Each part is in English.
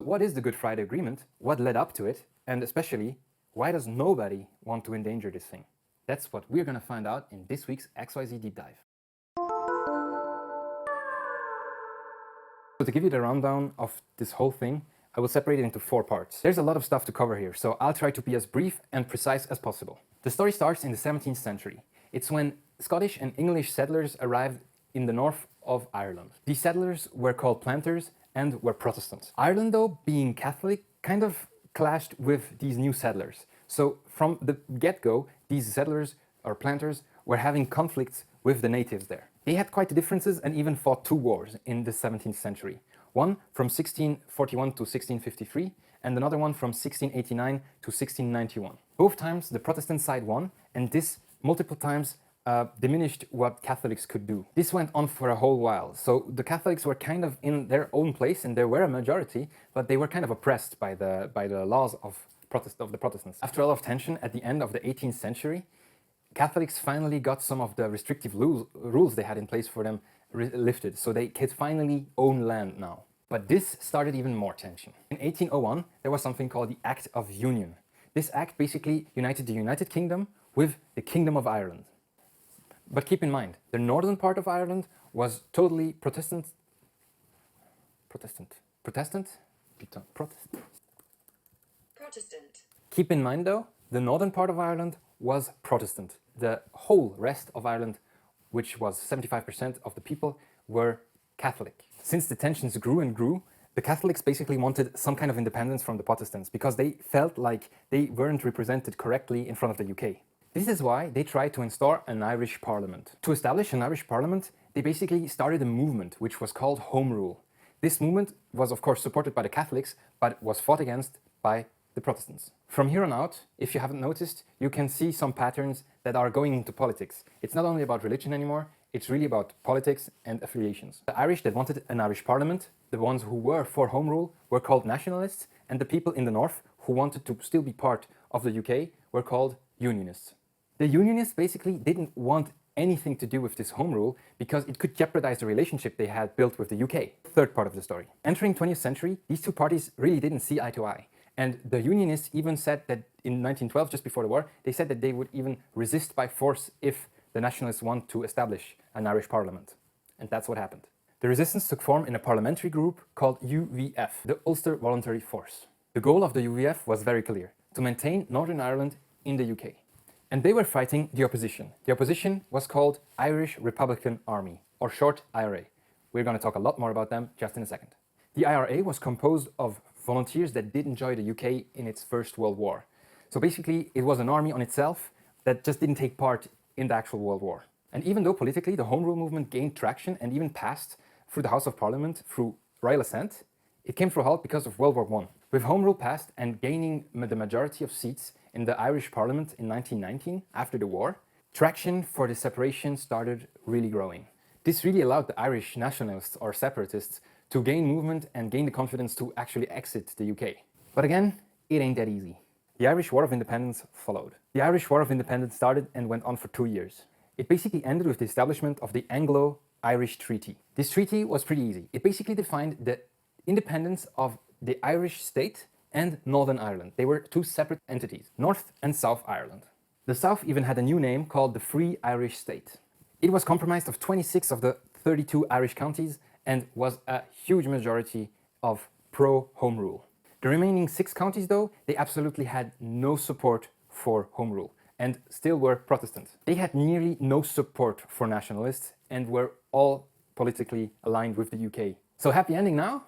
What is the Good Friday Agreement? What led up to it? And especially, why does nobody want to endanger this thing? That's what we're going to find out in this week's XYZ Deep Dive. So to give you the rundown of this whole thing, I will separate it into 4 parts. There's a lot of stuff to cover here, so I'll try to be as brief and precise as possible. The story starts in the 17th century. It's when Scottish and English settlers arrived in the north of Ireland. These settlers were called planters and were Protestants. Ireland, though, being Catholic, kind of clashed with these new settlers. So from the get-go, these settlers or planters were having conflicts with the natives there. They had quite the differences and even fought 2 wars in the 17th century. One from 1641 to 1653 and another one from 1689 to 1691. Both times the Protestant side won, and this multiple times diminished what Catholics could do. This went on for a whole while, so the Catholics were kind of in their own place and they were a majority, but they were kind of oppressed by the laws of the Protestants. After a lot of tension at the end of the 18th century, Catholics finally got some of the restrictive rules they had in place for them lifted, so they could finally own land now. But this started even more tension. In 1801, there was something called the Act of Union. This act basically united the United Kingdom with the Kingdom of Ireland. But keep in mind, the northern part of Ireland was totally Protestant. Keep in mind though, the northern part of Ireland was Protestant. The whole rest of Ireland, which was 75% of the people, were Catholic. Since the tensions grew and grew, the Catholics basically wanted some kind of independence from the Protestants because they felt like they weren't represented correctly in front of the UK. This is why they tried to install an Irish parliament. To establish an Irish parliament, they basically started a movement which was called Home Rule. This movement was of course supported by the Catholics, but was fought against by the Protestants. From here on out, if you haven't noticed, you can see some patterns that are going into politics. It's not only about religion anymore, it's really about politics and affiliations. The Irish that wanted an Irish parliament, the ones who were for Home Rule, were called nationalists, and the people in the north who wanted to still be part of the UK were called unionists. The unionists basically didn't want anything to do with this Home Rule because it could jeopardize the relationship they had built with the UK. Third part of the story. Entering 20th century, these 2 parties really didn't see eye to eye. And the unionists even said that in 1912, just before the war, they said that they would even resist by force if the nationalists want to establish an Irish parliament. And that's what happened. The resistance took form in a parliamentary group called UVF, the Ulster Voluntary Force. The goal of the UVF was very clear: to maintain Northern Ireland in the UK. And they were fighting the opposition. The opposition was called Irish Republican Army, or short IRA. We're going to talk a lot more about them just in a second. The IRA was composed of volunteers that did enjoy the UK in its First World War. So basically, it was an army on itself that just didn't take part in the actual World War. And even though politically the Home Rule movement gained traction and even passed through the House of Parliament through royal assent, it came to a halt because of World War I. With Home Rule passed and gaining the majority of seats in the Irish Parliament in 1919, after the war, traction for the separation started really growing. This really allowed the Irish nationalists or separatists to gain movement and gain the confidence to actually exit the UK. But again, it ain't that easy. The Irish War of Independence followed. The Irish War of Independence started and went on for 2 years. It basically ended with the establishment of the Anglo-Irish Treaty. This treaty was pretty easy. It basically defined the independence of the Irish state and Northern Ireland. They were 2 separate entities, North and South Ireland. The South even had a new name called the Free Irish State. It was comprised of 26 of the 32 Irish counties and was a huge majority of pro-Home Rule. The remaining 6 counties, though, they absolutely had no support for Home Rule and still were Protestant. They had nearly no support for nationalists and were all politically aligned with the UK. So happy ending now?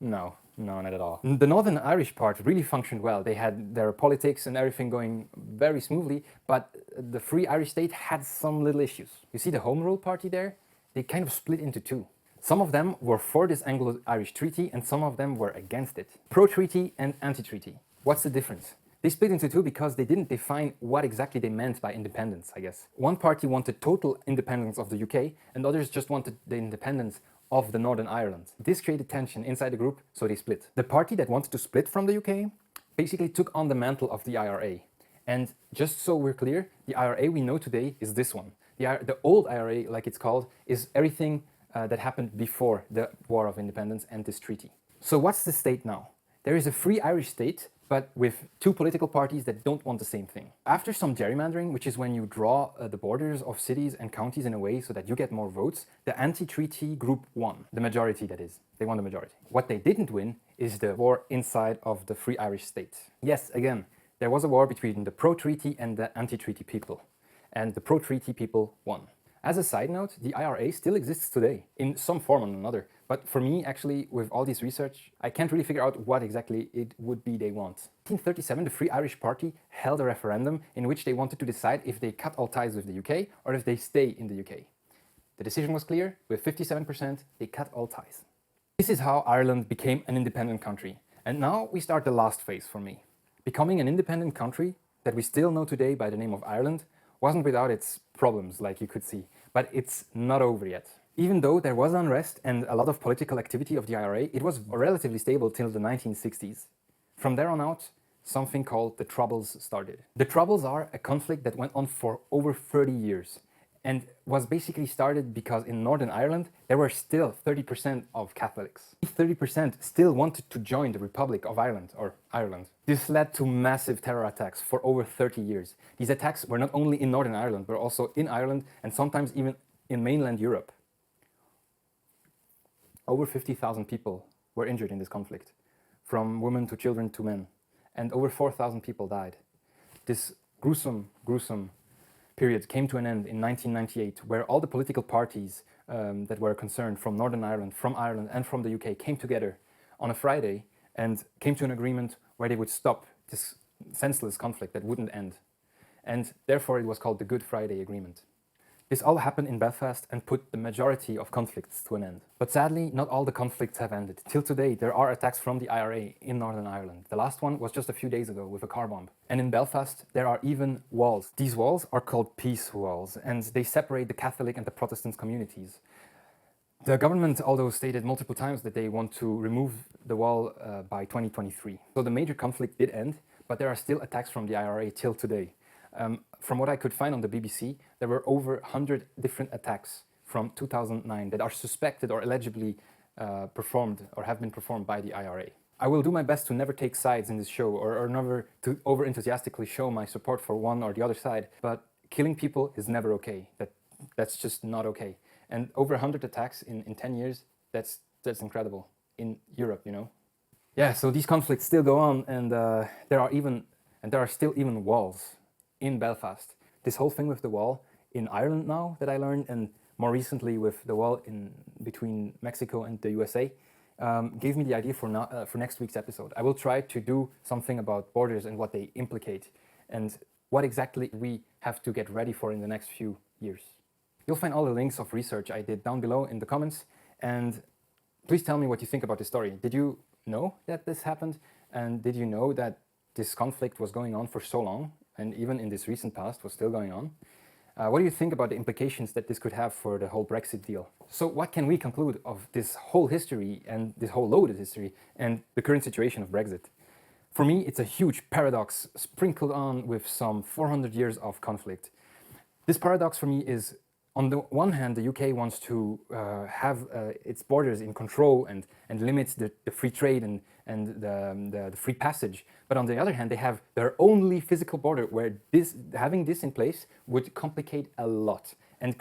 No, not at all. The Northern Irish part really functioned well. They had their politics and everything going very smoothly, but the Free Irish State had some little issues. You see the Home Rule party there? They kind of split into 2. Some of them were for this Anglo-Irish treaty and some of them were against it. Pro-treaty and anti-treaty. What's the difference? They split into 2 because they didn't define what exactly they meant by independence, I guess. One party wanted total independence of the UK and others just wanted the independence of the Northern Ireland. This created tension inside the group, so they split. The party that wanted to split from the UK basically took on the mantle of the IRA. And just so we're clear, the IRA we know today is this one. The old IRA, like it's called, is everything that happened before the War of Independence and this treaty. So what's the state now? There is a free Irish state, but with two political parties that don't want the same thing. After some gerrymandering, which is when you draw the borders of cities and counties in a way so that you get more votes, the anti-treaty group won. The majority, that is. They won the majority. What they didn't win is the war inside of the free Irish state. Yes, again, there was a war between the pro-treaty and the anti-treaty people. And the pro-treaty people won. As a side note, the IRA still exists today, in some form or another. But for me, actually, with all this research, I can't really figure out what exactly it would be they want. In 1937, the Free Irish Party held a referendum in which they wanted to decide if they cut all ties with the UK or if they stay in the UK. The decision was clear. With 57%, they cut all ties. This is how Ireland became an independent country. And now we start the last phase for me. Becoming an independent country that we still know today by the name of Ireland wasn't without its problems, like you could see, but it's not over yet. Even though there was unrest and a lot of political activity of the IRA, it was relatively stable till the 1960s. From there on out, something called the Troubles started. The Troubles are a conflict that went on for over 30 years and was basically started because in Northern Ireland, there were still 30% of Catholics. 30% still wanted to join the Republic of Ireland, or Ireland. This led to massive terror attacks for over 30 years. These attacks were not only in Northern Ireland, but also in Ireland and sometimes even in mainland Europe. Over 50,000 people were injured in this conflict, from women to children to men, and over 4,000 people died. This gruesome period came to an end in 1998, where all the political parties that were concerned from Northern Ireland, from Ireland and from the UK came together on a Friday and came to an agreement where they would stop this senseless conflict that wouldn't end. And therefore it was called the Good Friday Agreement. This all happened in Belfast and put the majority of conflicts to an end. But sadly, not all the conflicts have ended. Till today, there are attacks from the IRA in Northern Ireland. The last one was just a few days ago with a car bomb. And in Belfast, there are even walls. These walls are called peace walls, and they separate the Catholic and the Protestant communities. The government, although stated multiple times that they want to remove the wall by 2023. So the major conflict did end, but there are still attacks from the IRA till today. From what I could find on the BBC, there were over 100 different attacks from 2009 that are suspected or allegedly performed or have been performed by the IRA. I will do my best to never take sides in this show or never to over-enthusiastically show my support for one or the other side, but killing people is never okay. That's just not okay. And over 100 attacks in 10 years, that's incredible in Europe, you know? Yeah, so these conflicts still go on, and there are still even walls in Belfast. This whole thing with the wall in Ireland now that I learned, and more recently with the wall in between Mexico and the USA, gave me the idea for next week's episode. I will try to do something about borders and what they implicate and what exactly we have to get ready for in the next few years. You'll find all the links of research I did down below in the comments, and please tell me what you think about this story. Did you know that this happened? And did you know that this conflict was going on for so long? And even in this recent past was still going on. What do you think about the implications that this could have for the whole Brexit deal? So what can we conclude of this whole history and this whole loaded history and the current situation of Brexit? For me, it's a huge paradox sprinkled on with some 400 years of conflict. This paradox for me is, on the one hand, the UK wants to have its borders in control and limits the free trade and the free passage. But on the other hand, they have their only physical border where having this in place would complicate a lot and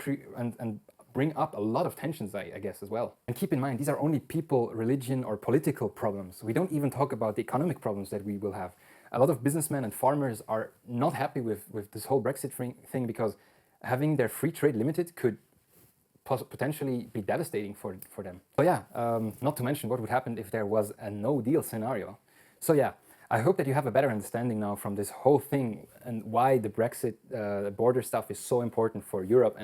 bring up a lot of tensions, I guess, as well. And keep in mind, these are only people, religion, or political problems. We don't even talk about the economic problems that we will have. A lot of businessmen and farmers are not happy with this whole Brexit thing because having their free trade limited could potentially be devastating for them. So yeah, not to mention what would happen if there was a no-deal scenario. So yeah, I hope that you have a better understanding now from this whole thing and why the Brexit border stuff is so important for Europe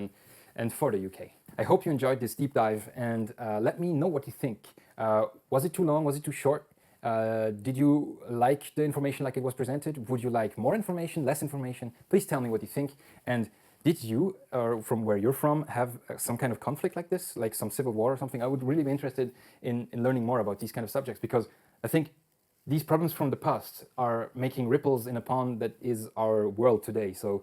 and for the UK. I hope you enjoyed this deep dive, and let me know what you think. Was it too long? Was it too short? Did you like the information like it was presented? Would you like more information, less information? Please tell me what you think. And did you, or from where you're from, have some kind of conflict like this, like some civil war or something? I would really be interested in learning more about these kind of subjects, because I think these problems from the past are making ripples in a pond that is our world today. So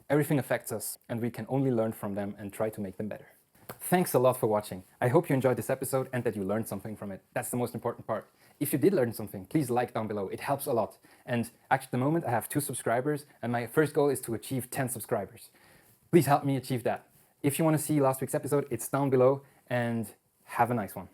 everything affects us, and we can only learn from them and try to make them better. Thanks a lot for watching. I hope you enjoyed this episode and that you learned something from it. That's the most important part. If you did learn something, please like down below. It helps a lot. And actually at the moment I have 2 subscribers and my first goal is to achieve 10 subscribers. Please help me achieve that. If you want to see last week's episode, it's down below, and have a nice one.